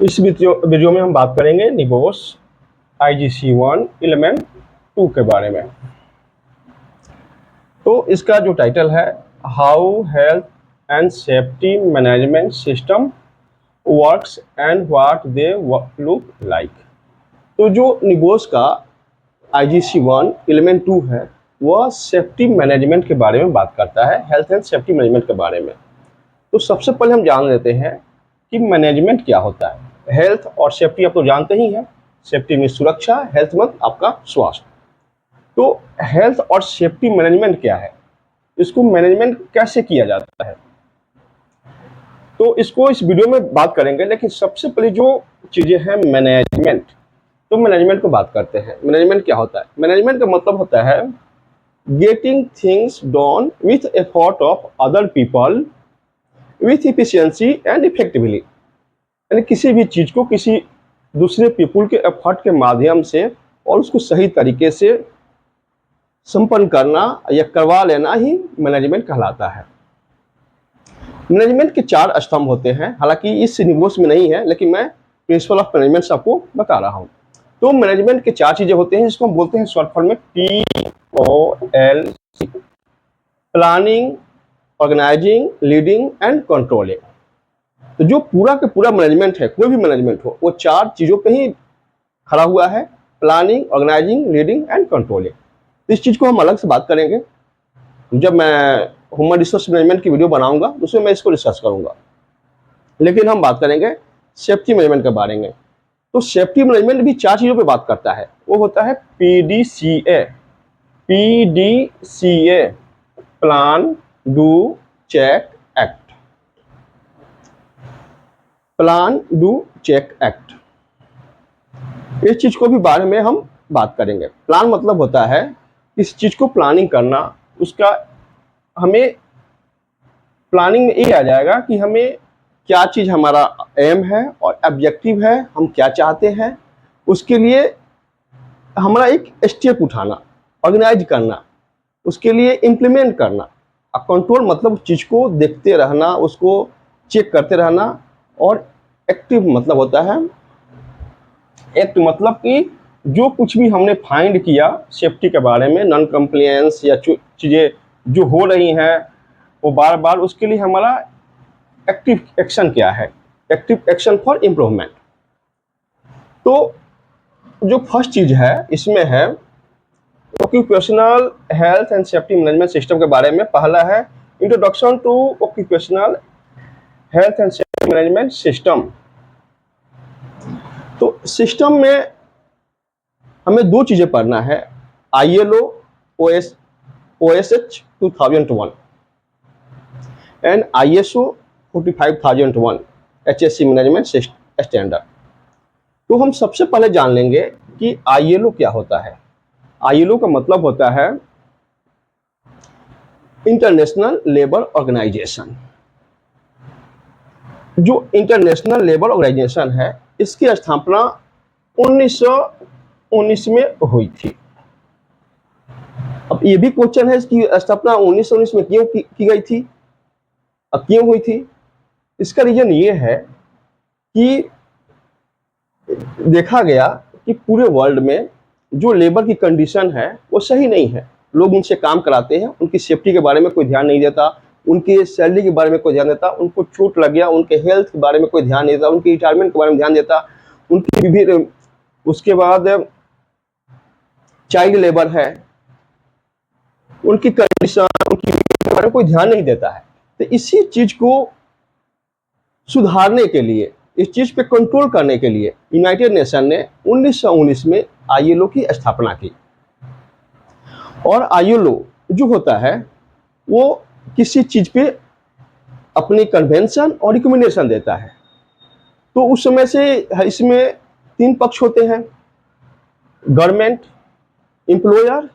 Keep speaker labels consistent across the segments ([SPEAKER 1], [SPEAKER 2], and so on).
[SPEAKER 1] इस वीडियो में हम बात करेंगे निगोस IGC1 एलिमेंट 2 के बारे में। तो इसका जो टाइटल है how health and safety management system works and what they look like. तो जो निगोस का IGC1 एलिमेंट 2 है वह सेफ्टी मैनेजमेंट के बारे में बात करता है, हेल्थ एंड सेफ्टी मैनेजमेंट के बारे में। तो सबसे पहले हम जान लेते हैं कि मैनेजमेंट क्या होता है। हेल्थ और सेफ्टी आप तो जानते ही हैं, सेफ्टी में सुरक्षा, हेल्थ में आपका स्वास्थ्य। तो हेल्थ और सेफ्टी मैनेजमेंट क्या है, इसको मैनेजमेंट कैसे किया जाता है, तो इसको इस वीडियो में बात करेंगे। लेकिन सबसे पहले जो चीजें हैं मैनेजमेंट, तो मैनेजमेंट को बात करते हैं। मैनेजमेंट क्या होता है? मैनेजमेंट का मतलब होता है getting things done with effort of other people with efficiency and effectively. यानी किसी भी चीज को किसी दूसरे पीपुल के एफर्ट के माध्यम से और उसको सही तरीके से संपन्न करना या करवा लेना ही मैनेजमेंट कहलाता है। मैनेजमेंट के 4 स्तंभ होते हैं, हालांकि इस निगोस में नहीं है, लेकिन मैं प्रिंसिपल ऑफ मैनेजमेंट आपको बता रहा हूं। तो मैनेजमेंट के 4 चीजें होते हैं जिसको हम बोलते हैं शॉर्ट फॉर्म में POLC: planning, organizing, leading and controlling. तो जो पूरा का पूरा मैनेजमेंट है, कोई भी मैनेजमेंट हो, वो 4 चीजों पे ही खड़ा हुआ है: planning, organizing, leading and controlling. इस चीज को हम अलग से बात करेंगे जब मैं ह्यूमन रिसोर्स मैनेजमेंट की वीडियो बनाऊंगा, उसमें मैं इसको डिस्कस करूंगा। लेकिन हम बात करेंगे सेफ्टी मैनेजमेंट के बारे में। तो सेफ्टी मैनेजमेंट भी 4 चीजों पे बात करता है। वो होता है PDCA। PDCA: plan, do, check, act. Plan, do, check, act, इस चीज को भी बारे में हम बात करेंगे। प्लान मतलब होता है इस चीज को प्लानिंग करना, उसका हमें प्लानिंग में ये आ जाएगा कि हमें क्या चीज हमारा एम है और ऑब्जेक्टिव है, हम क्या चाहते हैं, उसके लिए हमारा एक स्टेप उठाना, ऑर्गेनाइज करना, उसके लिए इम्प्लीमेंट करना। और कंट्रोल मतलब चीज को देखते रहना, उसको चेक करते रहना। और एक्टिव मतलब होता है, एक्ट मतलब कि जो कुछ भी हमने फाइंड किया सेफ्टी के बारे में, नॉन कंप्लायंस या चीजें जो हो रही हैं वो बार बार, उसके लिए हमारा एक्टिव एक्शन क्या है, एक्टिव एक्शन फॉर इम्प्रूवमेंट। तो जो फर्स्ट चीज है इसमें है occupational health and safety management system के बारे में। पहला है introduction to occupational health and safety management system. तो सिस्टम में हमें 2 चीजें पढ़ना है: ILO OSH 2001 and ISO 45001 HSE management standard. तो हम सबसे पहले जान लेंगे कि ILO क्या होता है। ILO का मतलब होता है इंटरनेशनल लेबर ऑर्गेनाइजेशन। जो इंटरनेशनल लेबर ऑर्गेनाइजेशन है, इसकी स्थापना 1919 में हुई थी। अब ये भी क्वेश्चन है कि स्थापना 1919 में क्यों की गई थी, अब क्यों हुई थी? इसका रीजन ये है कि देखा गया कि पूरे वर्ल्ड में जो लेबर की कंडीशन है वो सही नहीं है। लोग उनसे काम कराते हैं, उनकी सेफ्टी के बारे में कोई ध्यान नहीं देता, उनकी सैलरी के बारे में कोई ध्यान देता, उनको चोट लग गया उनके हेल्थ के बारे में कोई ध्यान नहीं देता, उनकी रिटायरमेंट के बारे में ध्यान देता, उनकी भी। उसके बाद चाइल्ड लेबर है, उनकी कंडीशन, उनकी बारे में कोई ध्यान नहीं देता है। तो इसी चीज को सुधारने के लिए, इस चीज पे कंट्रोल करने के लिए यूनाइटेड नेशन ने 1919 में ILO की स्थापना की। और ILO जो होता है वो किसी चीज पे अपनी कन्वेंशन और रिकमेंडेशन देता है। तो उस समय से इसमें 3 पक्ष होते हैं: गवर्नमेंट, एम्प्लॉयर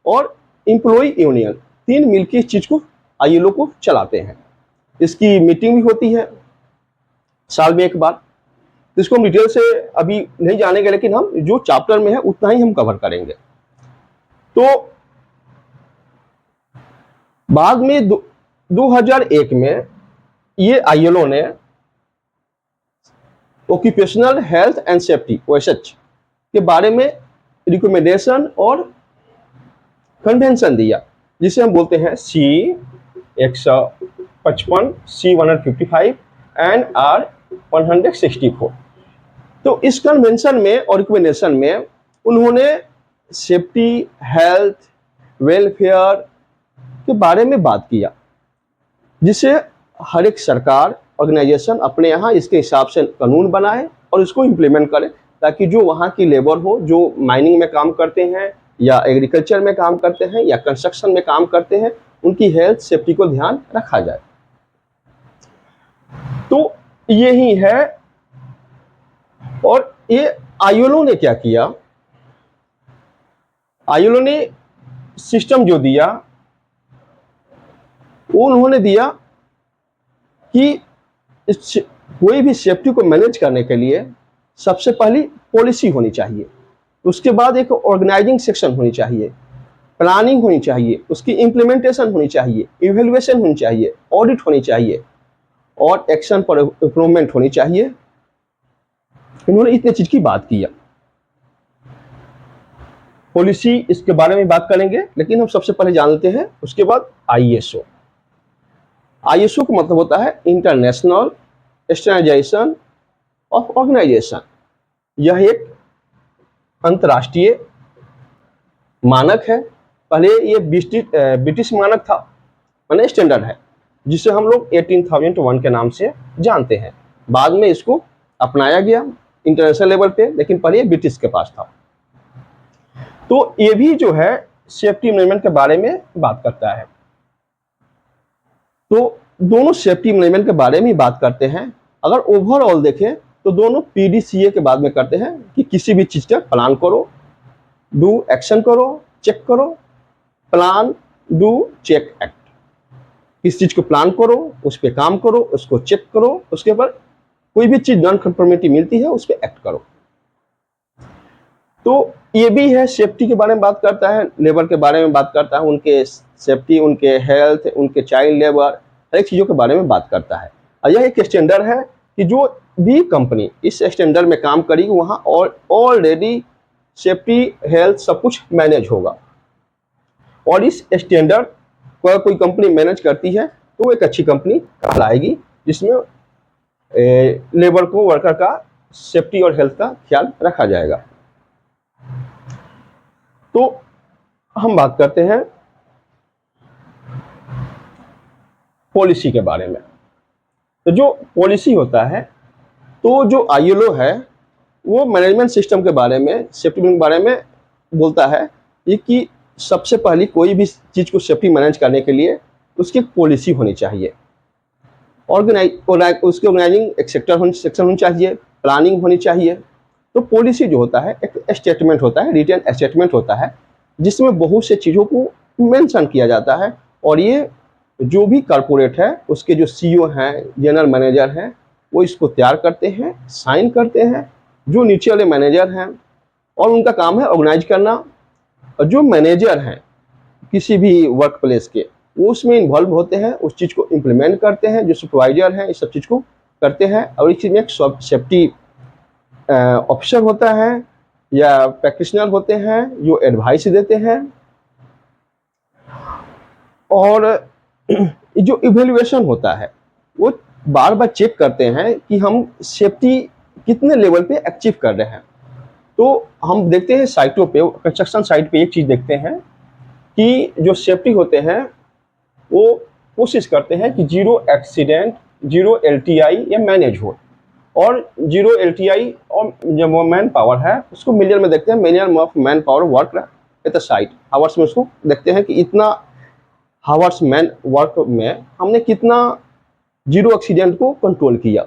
[SPEAKER 1] और एम्प्लॉय यूनियन। 3 मिलकर इस चीज को ILO को चलाते हैं। इसकी मीटिंग भी होती है साल में एक बार। तो इसको हम डिटेल से अभी नहीं जानेंगे, लेकिन हम जो चैप्टर में है उतना ही हम कवर करेंगे। तो बाद में 2001 में ये ILO ने occupational health and safety OSH के बारे में रिकमेंडेशन और कन्वेंशन दिया, जिसे हम बोलते हैं C155, C155 एंड R164। तो इस कन्वेंशन में और रिकमेंडेशन में उन्होंने सेफ्टी, हेल्थ, वेलफेयर के बारे में बात किया, जिसे हर एक सरकार ऑर्गेनाइजेशन अपने यहाँ इसके हिसाब से कानून बनाए और इसको इम्प्लीमेंट करे, ताकि जो वहाँ की लेबर हो, जो माइनिंग में काम करते हैं या एग्रीकल्चर में काम करते हैं या कंस्ट्रक्शन में काम करते हैं, उनकी हेल्थ सेफ्टी को ध्यान रखा जाए। तो यही है। और ये ILO ने क्या किया, ILO ने सिस्टम जो दिया वो उन्होंने दिया कि कोई भी सेफ्टी को मैनेज करने के लिए सबसे पहली पॉलिसी होनी चाहिए, उसके बाद एक ऑर्गेनाइजिंग सेक्शन होनी चाहिए, प्लानिंग होनी चाहिए, उसकी इम्प्लीमेंटेशन होनी चाहिए, इवैल्यूएशन होनी चाहिए, ऑडिट होनी चाहिए और एक्शन पर इम्प्रूवमेंट होनी चाहिए। इन्होंने इतने चीज की बात की। पॉलिसी इसके बारे में बात करेंगे, लेकिन हम सबसे पहले जान लेते हैं उसके बाद ISO। ISO का मतलब होता है इंटरनेशनल स्टैंडर्डाइजेशन ऑफ ऑर्गेनाइजेशन। यह एक अंतर्राष्ट्रीय मानक है। पहले ये ब्रिटिश मानक था, माने स्टैंडर्ड है, जिसे हम लोग 18001 के नाम से जानते हैं। बाद में इसको अपनाया गया इंटरनेशनल लेवल पे, लेकिन पहले ये ब्रिटिश के पास था। तो ये भी जो है सेफ्टी मैनेजमेंट के बारे में बात करता है। तो दोनों सेफ्टी मैनेजमेंट के बारे में बात करते हैं। अगर ओवरऑल देखें तो दोनों PDCA के बाद में करते हैं कि किसी भी चीज का प्लान करो, डू एक्शन करो, चेक करो, प्लान डू चेक एक्ट। किस चीज को प्लान करो, उस पर काम करो, उसको चेक करो, उसके ऊपर कोई भी चीज नॉन कंफर्मिटी मिलती है उस पर एक्ट करो। तो ये भी है सेफ्टी के बारे में बात करता है, लेबर के बारे में बात करता है, उनके सेफ्टी, उनके हेल्थ, उनके चाइल्ड लेबर, हर एक चीज़ों के बारे में बात करता है। और यह एक स्टैंडर्ड है कि जो भी कंपनी इस स्टैंडर्ड में काम करेगी वहाँ ऑलरेडी सेफ्टी, हेल्थ सब कुछ मैनेज होगा। और इस स्टैंडर्ड को कोई कंपनी मैनेज करती है तो वो एक अच्छी कंपनी कहलाएगी, जिसमें लेबर को, वर्कर का सेफ्टी और हेल्थ का ख्याल रखा जाएगा। तो हम बात करते हैं पॉलिसी के बारे में। तो जो पॉलिसी होता है, तो जो ILO है वो मैनेजमेंट सिस्टम के बारे में, सेफ्टी के बारे में बोलता है कि सबसे पहली कोई भी चीज को सेफ्टी मैनेज करने के लिए उसकी एक पॉलिसी होनी चाहिए, उसके ऑर्गेनाइजिंग एक सेक्शन होनी चाहिए, प्लानिंग होनी चाहिए। तो पॉलिसी जो होता है एक स्टेटमेंट होता है, रिटन स्टेटमेंट होता है, जिसमें बहुत से चीज़ों को मेंशन किया जाता है। और ये जो भी कॉर्पोरेट है उसके जो CEO हैं, जनरल मैनेजर हैं, वो इसको तैयार करते हैं, साइन करते हैं। जो नीचे वाले मैनेजर हैं और उनका काम है ऑर्गेनाइज करना। और जो मैनेजर हैं किसी भी वर्क प्लेस के, वो उसमें इन्वॉल्व होते हैं, उस चीज़ को इम्प्लीमेंट करते हैं। जो सुपरवाइजर हैं इस सब चीज़ को करते हैं। और इस चीज़ में एक सेफ्टी ऑफिसर होता है या प्रैक्टिशनर होते हैं जो एडवाइस देते हैं। और जो इवैल्यूएशन होता है वो बार बार चेक करते हैं कि हम सेफ्टी कितने लेवल पे अचीव कर रहे हैं। तो हम देखते हैं साइटों पे, कंस्ट्रक्शन साइट पे एक चीज़ देखते हैं कि जो सेफ्टी होते हैं वो कोशिश करते हैं कि 0 एक्सीडेंट, 0 LTI या मैनेज हो। और 0 LTI और जब वो मैन पावर है उसको मिलियन में देखते हैं, million of man power work at the site. Hours में उसको देखते हैं कि इतना हावर्स मैन वर्क में हमने कितना 0 एक्सीडेंट को कंट्रोल किया।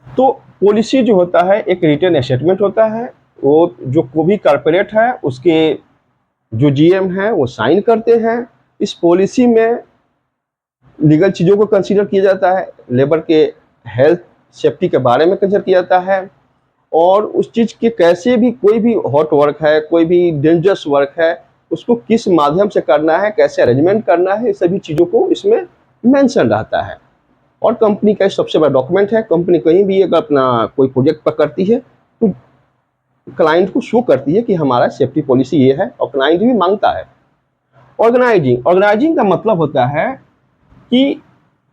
[SPEAKER 1] तो पॉलिसी जो होता है एक रिटन स्टेटमेंट होता है, वो जो कोई भी कॉर्पोरेट है उसके जो GM है वो साइन करते हैं। इस पॉलिसी में लीगल चीज़ों को कंसीडर किया जाता है, लेबर के हेल्थ सेफ्टी के बारे में कंसीडर किया जाता है, और उस चीज़ के कैसे भी कोई भी हॉट वर्क है, कोई भी डेंजरस वर्क है, उसको किस माध्यम से करना है, कैसे अरेंजमेंट करना है, सभी चीज़ों को इसमें मेंशन रहता है। और कंपनी का सबसे बड़ा डॉक्यूमेंट है। कंपनी कहीं भी अगर अपना कोई प्रोजेक्ट पर करती है तो क्लाइंट को शो करती है कि हमारा सेफ्टी पॉलिसी ये है, और क्लाइंट भी मांगता है। ऑर्गेनाइजिंग का मतलब होता है कि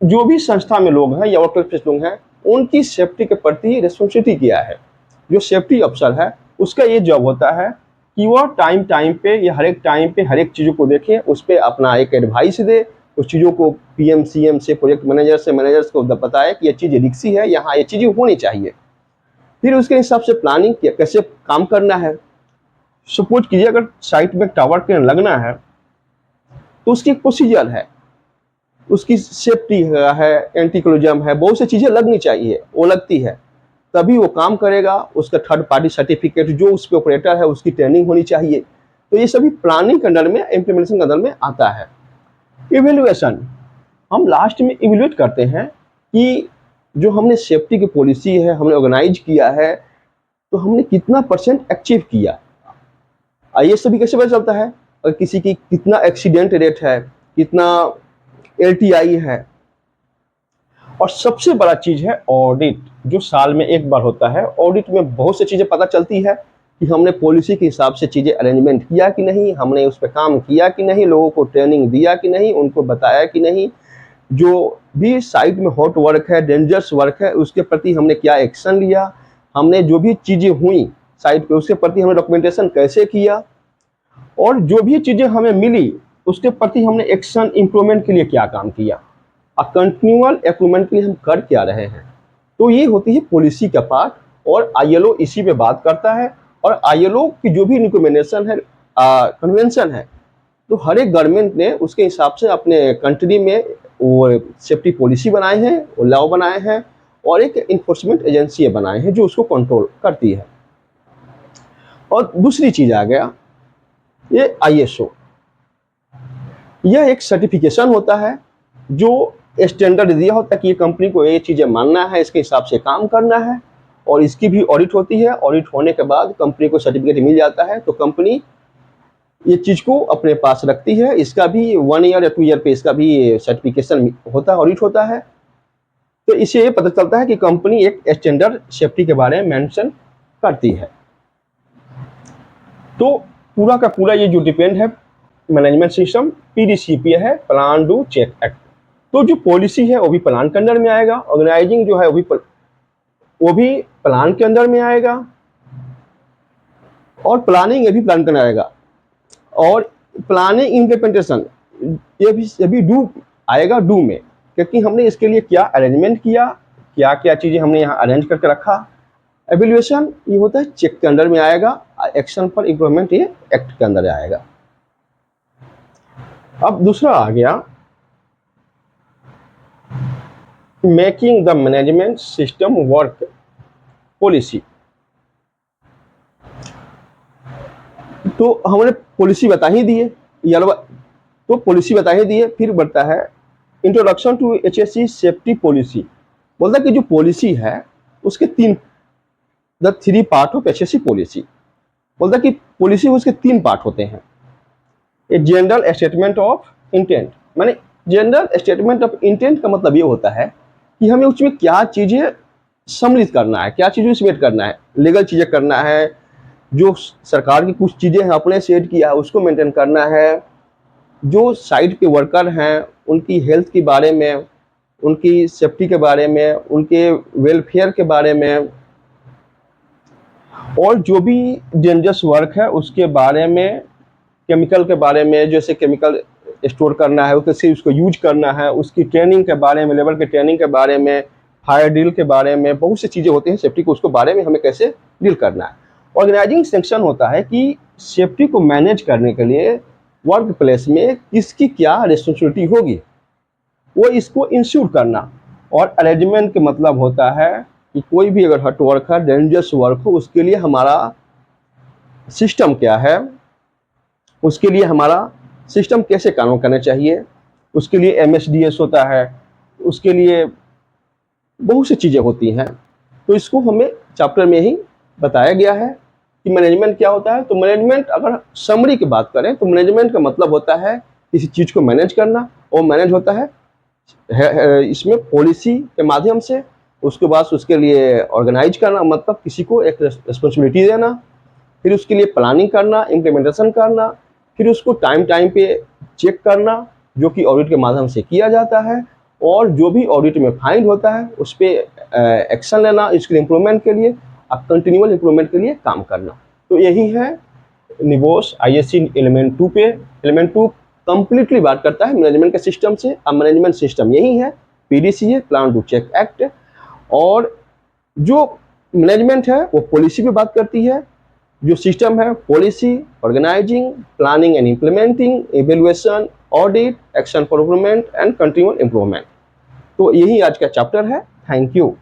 [SPEAKER 1] जो भी संस्था में लोग हैं या वर्क प्लेस लोग हैं, उनकी सेफ्टी के प्रति रिस्पॉन्सिबिलिटी क्या है। जो सेफ्टी अफसर है उसका ये जॉब होता है कि वह टाइम टाइम पे या हर एक टाइम पे हर एक चीज़ों को देखे, उस पर अपना एक एडवाइस दे, उस चीज़ों को पीएम सीएम से, प्रोजेक्ट मैनेजर से, मैनेजर्स को बताए कि ये चीज़ रिक्सी है, यहाँ ये चीज़ें होनी चाहिए। फिर उसके हिसाब से प्लानिंग कैसे काम करना है। सपोज कीजिए अगर साइट में टावर के लगना है तो उसकी एक प्रोसीजर है, उसकी सेफ्टी है, एंटी कोलिजन है, बहुत सी चीज़ें लगनी चाहिए, वो लगती है तभी वो काम करेगा। उसका थर्ड पार्टी सर्टिफिकेट, जो उस पे ऑपरेटर है उसकी ट्रेनिंग होनी चाहिए। तो ये सभी प्लानिंग के अंडर में, इम्प्लीमेंटेशन के अंडर में आता है। इवेल्युएशन, हम लास्ट में इवेल्युएट करते हैं कि जो हमने सेफ्टी की पॉलिसी है, हमने ऑर्गेनाइज किया है, तो हमने कितना % अचीव किया। ये सभी कैसे पता चलता है, और किसी की कितना एक्सीडेंट रेट है, कितना LTI है। और सबसे बड़ा चीज़ है ऑडिट, जो साल में एक बार होता है। ऑडिट में बहुत सी चीज़ें पता चलती है कि हमने पॉलिसी के हिसाब से चीज़ें अरेंजमेंट किया कि नहीं, हमने उस पर काम किया कि नहीं, लोगों को ट्रेनिंग दिया कि नहीं, उनको बताया कि नहीं, जो भी साइट में हॉट वर्क है, डेंजरस वर्क है, उसके प्रति हमने क्या एक्शन लिया, हमने जो भी चीज़ें हुई साइट पे उसके प्रति हमने डॉक्यूमेंटेशन कैसे किया, और जो भी चीज़ें हमें मिली उसके प्रति हमने एक्शन इम्प्रूवमेंट के लिए क्या काम किया, कंटिन्यूअल इम्प्रूवमेंट के लिए हम कर क्या रहे हैं। तो ये होती है पॉलिसी का पार्ट, और ILO इसी पे बात करता है। और ILO की जो भी रिकमेंडेशन है, कन्वेंशन है, तो हर एक गवर्नमेंट ने उसके हिसाब से अपने कंट्री में वो सेफ्टी पॉलिसी बनाए हैं, वो लॉ बनाए हैं, और एक इन्फोर्समेंट एजेंसी बनाए हैं जो उसको कंट्रोल करती है। और दूसरी चीज़ आ गया ये ISO। यह एक सर्टिफिकेशन होता है जो स्टैंडर्ड दिया होता है कि ये कंपनी को ये चीज़ें मानना है, इसके हिसाब से काम करना है, और इसकी भी ऑडिट होती है। ऑडिट होने के बाद कंपनी को सर्टिफिकेट मिल जाता है, तो कंपनी ये चीज़ को अपने पास रखती है। इसका भी 1 ईयर या 2 ईयर पे इसका भी सर्टिफिकेशन होता है, ऑडिट होता है। तो इससे ये पता चलता है कि कंपनी एक स्टैंडर्ड सेफ्टी के बारे में मेंशन करती है। तो पूरा का पूरा ये जो डिपेंड है मैनेजमेंट सिस्टम PDCP है, प्लान डू चेक एक्ट। तो जो पॉलिसी है वो भी प्लान के अंदर में आएगा, ऑर्गेनाइजिंग जो है वो भी प्लान के अंदर में आएगा, और प्लानिंग ये भी प्लान के अंदर आएगा, और प्लानिंग इम्प्लीमेंटेशन ये भी डू आएगा, डू में, क्योंकि हमने इसके लिए क्या अरेंजमेंट किया, क्या क्या चीज़ें हमने यहाँ अरेंज करके रखा। एवेल्युएशन ये होता है चेक के अंदर में आएगा, एक्शन पर इम्प्रूवमेंट ये एक्ट के अंदर आएगा। अब दूसरा आ गया making the management system work policy. तो हमने पॉलिसी बता ही दी है, तो पॉलिसी बता ही दी है। फिर बढ़ता है इंट्रोडक्शन टू HSE सेफ्टी पॉलिसी। बोलता है कि जो पॉलिसी है उसके the 3 part of HSE policy. बोलता है कि पॉलिसी उसके 3 पार्ट होते हैं। A general statement of intent, माने जनरल स्टेटमेंट ऑफ इंटेंट का मतलब ये होता है कि हमें उसमें क्या चीज़ें सम्मिलित करना है, क्या चीज़ें इसमें करना है, लीगल चीज़ें करना है, जो सरकार की कुछ चीज़ें हैं अपने सेट किया है उसको मेंटेन करना है, जो साइट के वर्कर हैं उनकी हेल्थ के बारे में, उनकी सेफ्टी के बारे में, उनके वेलफेयर के बारे में, और जो भी डेंजरस वर्क है उसके बारे में, केमिकल के बारे में, जैसे केमिकल स्टोर करना है कैसे उसको यूज करना है, उसकी ट्रेनिंग के बारे में, लेबर के ट्रेनिंग के बारे में, फायर ड्रिल के बारे में, बहुत सी चीज़ें होती हैं सेफ्टी को, उसको बारे में हमें कैसे डील करना है। ऑर्गेनाइजिंग सेक्शन होता है कि सेफ्टी को मैनेज करने के लिए वर्क प्लेस में किसकी क्या रिस्पॉन्सिबिलिटी होगी, वो इसको इंश्योर करना। और अरेंजमेंट का मतलब होता है कि कोई भी अगर हट वर्क है, डेंजरस वर्क हो, उसके लिए हमारा सिस्टम क्या है, उसके लिए हमारा सिस्टम कैसे काम करना चाहिए, उसके लिए MSDS होता है, उसके लिए बहुत सी चीज़ें होती हैं। तो इसको हमें चैप्टर में ही बताया गया है कि मैनेजमेंट क्या होता है। तो मैनेजमेंट अगर समरी की बात करें तो मैनेजमेंट का मतलब होता है किसी चीज़ को मैनेज करना, और मैनेज होता है इसमें पॉलिसी के माध्यम से, उसके बाद उसके लिए ऑर्गेनाइज करना, मतलब किसी को एक रिस्पॉन्सिबिलिटी देना, फिर उसके लिए प्लानिंग करना, इम्प्लीमेंटेशन करना, फिर उसको टाइम टाइम पे चेक करना, जो कि ऑडिट के माध्यम से किया जाता है, और जो भी ऑडिट में फाइंड होता है उस पर एक्शन लेना, इसके इम्प्रूवमेंट के लिए, अब कंटिन्यूअल इम्प्रूवमेंट के लिए काम करना। तो यही है निबोस आईएससी एलिमेंट 2 पे। एलिमेंट 2 कंप्लीटली बात करता है मैनेजमेंट के सिस्टम से। अब मैनेजमेंट सिस्टम यही है पीडीसीए, प्लान डू चेक एक्ट, और जो मैनेजमेंट है वो पॉलिसी पे बात करती है, जो सिस्टम है policy, organizing, planning and implementing, evaluation, audit, action for improvement and continual improvement. तो यही आज का चैप्टर है। Thank you.